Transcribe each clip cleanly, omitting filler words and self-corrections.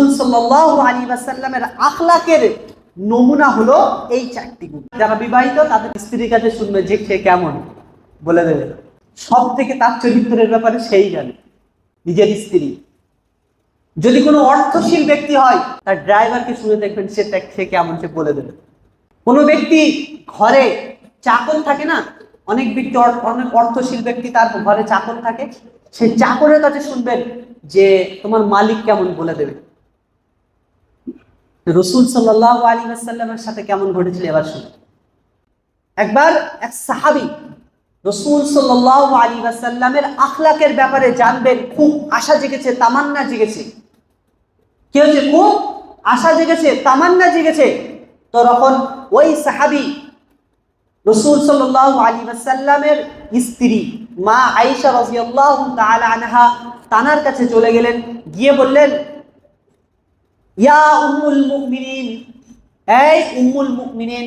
রাসূল সাল্লাল্লাহু আলাইহি ওয়াসাল্লামের আখলাকের নমুনা হলো এই চারটি গুণ। যারা বিবাহিত তাদের স্ত্রীর কাছে শুনবে যে সে কেমন, বলে দেবে। সব থেকে তার চরিত্রের ব্যাপারে সেই জানে, নিজের স্ত্রী। যদি কোনো অর্থশীল ব্যক্তি হয় তার ড্রাইভারকে শুনে দেখবেন সে কেমন, সে বলে দেবে। কোনো ব্যক্তি ঘরে চাকর থাকে না, অনেক ব্যক্তি অনেক অর্থশীল ব্যক্তি তার ঘরে চাকর থাকে, সেই চাকরের কাছে শুনবেন যে তোমার মালিক কেমন, বলে দেবে। রাসূল সাল্লাল্লাহু আলাইহি ওয়াসাল্লামের সাথে কেমন ঘটেছিল এবার শুনুন। একবার এক সাহাবী রাসূল সাল্লাল্লাহু আলাইহি ওয়াসাল্লামের আখলাকের ব্যাপারে জানবেন, খুব আশা জেগেছে, তামান্না জেগেছে। কি হচ্ছে? খুব আশা জেগেছে, তামান্না জেগেছে। তো তখন ওই সাহাবী রাসূল সাল্লাল্লাহু আলাইহি ওয়াসাল্লামের স্ত্রী মা আয়েশা রাদিয়াল্লাহু তাআলা আনহা তানার কাছে চলে গেলেন, গিয়ে বললেন, ইয়া উম্মুল মুমিনিন, এই উম্মুল মুমিনিন,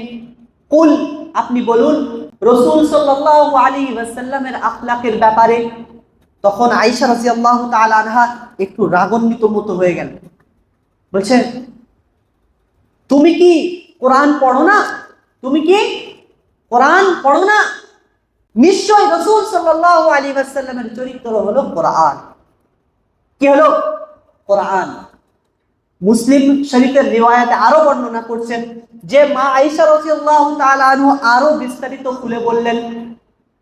কুল, আপনি বলুন রাসূল সাল্লাল্লাহু আলাইহি ওয়াসাল্লামের আখলাকের ব্যাপারে। তখন আয়েশা রাদিয়াল্লাহু তাআলা আনহা একটু রাগান্বিত মতো হয়ে গেলেন, বলছেন, তুমি কি কোরআন পড়ো না? তুমি কি কোরআন পড়ো না? নিশ্চয় রাসূল সাল্লাল্লাহু আলাইহি ওয়াসাল্লামের চরিত্র হলো কোরআন। কি হলো? কোরআন। মুসলিম শরীফের রিওয়ায়াতে আরো বর্ণনা করছেন যে মা আয়েশা রাদিয়াল্লাহু তাআলা আনহা আরো বিস্তারিত খুলে বললেন।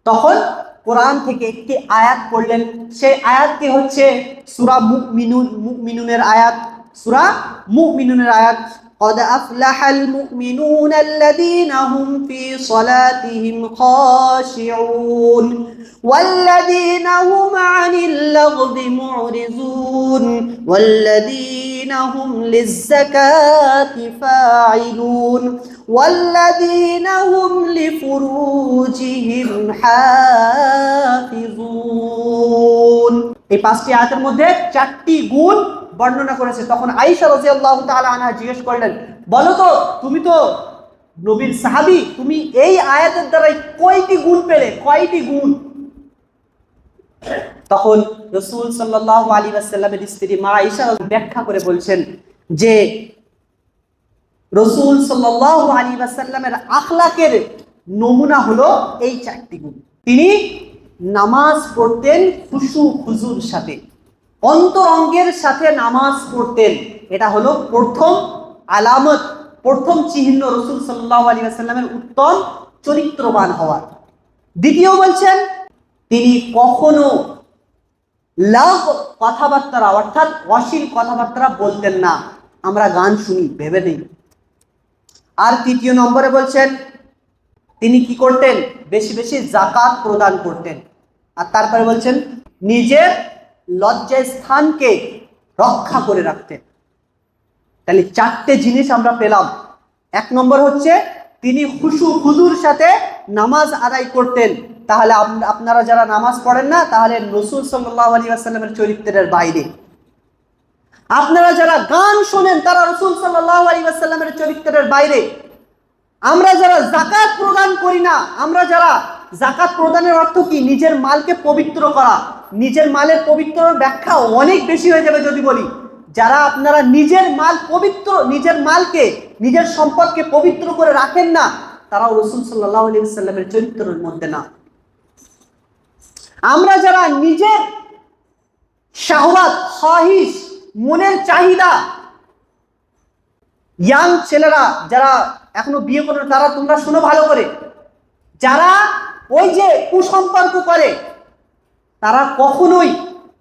তখন কোরআন থেকে একটি আয়াত পড়লেন, সেই আয়াতটি হচ্ছে সূরা মুমিনুনের আয়াত। সূরা মুমিনুনের আয়াত, قد أفلح المؤمنون الذين هم في صلاتهم خاشعون والذين هم عن اللغو معرضون والذين هم للزكاة فاعلون والذين هم لفروجهم حافظون। এই পাঁচটি আয়াতের মধ্যে চারটি গুণ বর্ণনা করেছে। তখন আয়েশা রাদিয়াল্লাহু তাআলা আনহা জিজ্ঞেস করলেন, বলো তো, তুমি তো নবীর সাহাবী, তুমি এই আয়াতের দ্বারা কয়টি গুণ পেলে, কয়টি গুণ? তখন রাসূল সাল্লাল্লাহু আলাইহি ওয়াসাল্লামের স্ত্রী মা আয়েশা ব্যাখ্যা করে বলছেন যে রাসূল সাল্লাল্লাহু আলাইহি ওয়াসাল্লামের আখলাকের নমুনা হলো এই চারটি গুণ। তিনি নামাজ পড়তেন খুশু খুজুর সাথে, অন্তরঙ্গের সাথে নামাজ পড়তেন। এটা হলো প্রথম আলামত, প্রথম চিহ্ন রাসূল সাল্লাল্লাহু আলাইহি ওয়াসাল্লামের উত্তম চরিত্রবান হওয়ার। দ্বিতীয় বলছেন, তিনি কখনো লাগ কথাবার্তা অর্থাৎ অশ্লীল কথাবার্তা বলতেন না। আমরা গান শুনি, ভেবে নেই। আর তৃতীয় নম্বরে বলছেন, তিনি কি করতেন? বেশি বেশি যাকাত প্রদান করতেন। আর তারপরে বলছেন, নিজের লজ্জা স্থানকে রক্ষা করে রাখতেন। তাহলে চারটে জিনিস আমরা পেলাম। এক নম্বর হচ্ছে তিনি খুশু খুজুর সাথে নামাজ আদায় করতেন। তাহলে আপনারা যারা নামাজ পড়েন না, তাহলে রাসূল সাল্লাল্লাহু আলাইহি ওয়াসাল্লামের চরিত্রের বাইরে। আপনারা যারা গান শোনেন, তারা রাসূল সাল্লাল্লাহু আলাইহি ওয়াসাল্লামের চরিত্রের বাইরে। আমরা যারা যাকাত প্রদান করি না, আমরা যারা যাকাত প্রদানের অর্থ কি? নিজের মালকে পবিত্র করা। নিজের মালের পবিত্র ব্যাখ্যা অনেক বেশি হয়ে যাবে যদি বলি। যারা আপনারা নিজের মাল পবিত্র, নিজের মালকে, নিজের সম্পদকে পবিত্র করে রাখেন না, তারাও রাসূল সাল্লাল্লাহু আলাইহি ওয়াসাল্লামের চরিত্রের মধ্যে না। আমরা যারা নিজের শাহওয়াত, খাহিশ, মনের চাহিদা, ইয়াং ছেলেরা যারা এখনো বিয়ে করে, তারা তোমরা শুনো ভালো করে, যারা ওই যে কুসম্পর্ক করে, তারা কখনোই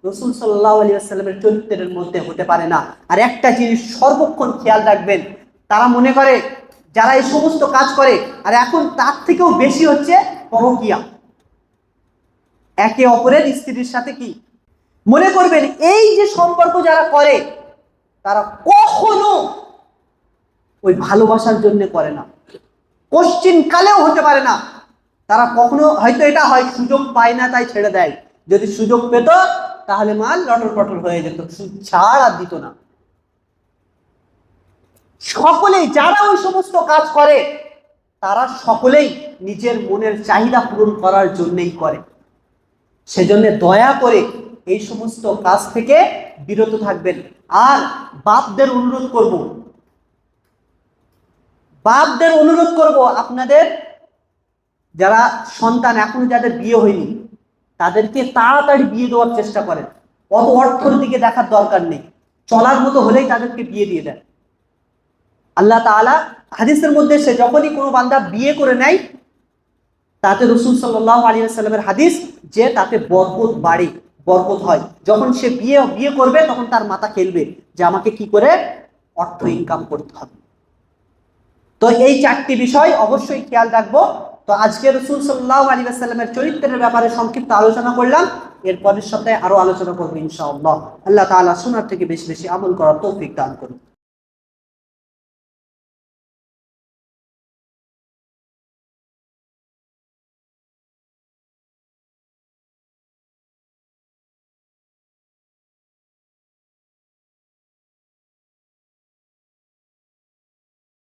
রাসূল সাল্লাল্লাহু আলাইহি ওয়াসাল্লামের চরিত্রের মধ্যে হতে পারে না। আর একটা জিনিস সর্বক্ষণ খেয়াল রাখবেন, তারা মনে করে যারা এই সমস্ত কাজ করে, আর এখন তার থেকেও বেশি হচ্ছে পরকীয়া, একে অপরের স্ত্রীর সাথে কি মনে করবেন, এই যে সম্পর্ক যারা করে, তারা কখনো ওই ভালোবাসার জন্য করে না, কোশ্চিন কালেও হতে পারে না। তারা কখনো, হয়তো এটা হয় সুযোগ পায় না তাই ছেড়ে দেয়, যদি সুযোগ পেত তাহলে মাল লটর পটর হয়ে যেত, ছাড় আর দিত না। সকলেই যারা ওই সমস্ত কাজ করে, তারা সকলেই নিজের মনের চাহিদা পূরণ করার জন্যই করে। সেজন্য দয়া করে এই সমস্ত কাজ থেকে বিরত থাকবেন। আর বাপদের অনুরোধ করব আপনাদের যারা সন্তান এখনো যাদের বিয়ে হয়নি তাদেরকে তাড়াতাড়ি বিয়ে দেওয়ার চেষ্টা করেন। অত অর্থের দিকে দেখার দরকার নেই, চলার মতো হলেই তাদেরকে বিয়ে দিয়ে দেন। আল্লাহ তাআলা হাদিসের মধ্যে সে যখনই কোনো বান্দা বিয়ে করে নেয় তাতে রাসূল সাল্লাল্লাহু আলাইহি ওয়াসাল্লামের হাদিস যে তাতে বরকত বাড়ে, বরকত হয়। যখন সে বিয়ে করবে তখন তার মাথা খেলবে যে আমাকে কি করে অর্থ ইনকাম করতে হবে। তো এই চারটি বিষয় অবশ্যই খেয়াল রাখবো। তো আজকে রাসূল সাল্লাল্লাহু আলাইহি ওয়াসাল্লামের চরিত্রের ব্যাপারে সংক্ষিপ্ত আলোচনা করলাম। এরপরের সপ্তাহে আরো আলোচনা করবো ইনশাআল্লাহ। আল্লাহ তাআলা শোনার থেকে বেশি বেশি আমল করার তৌফিক দান করুন।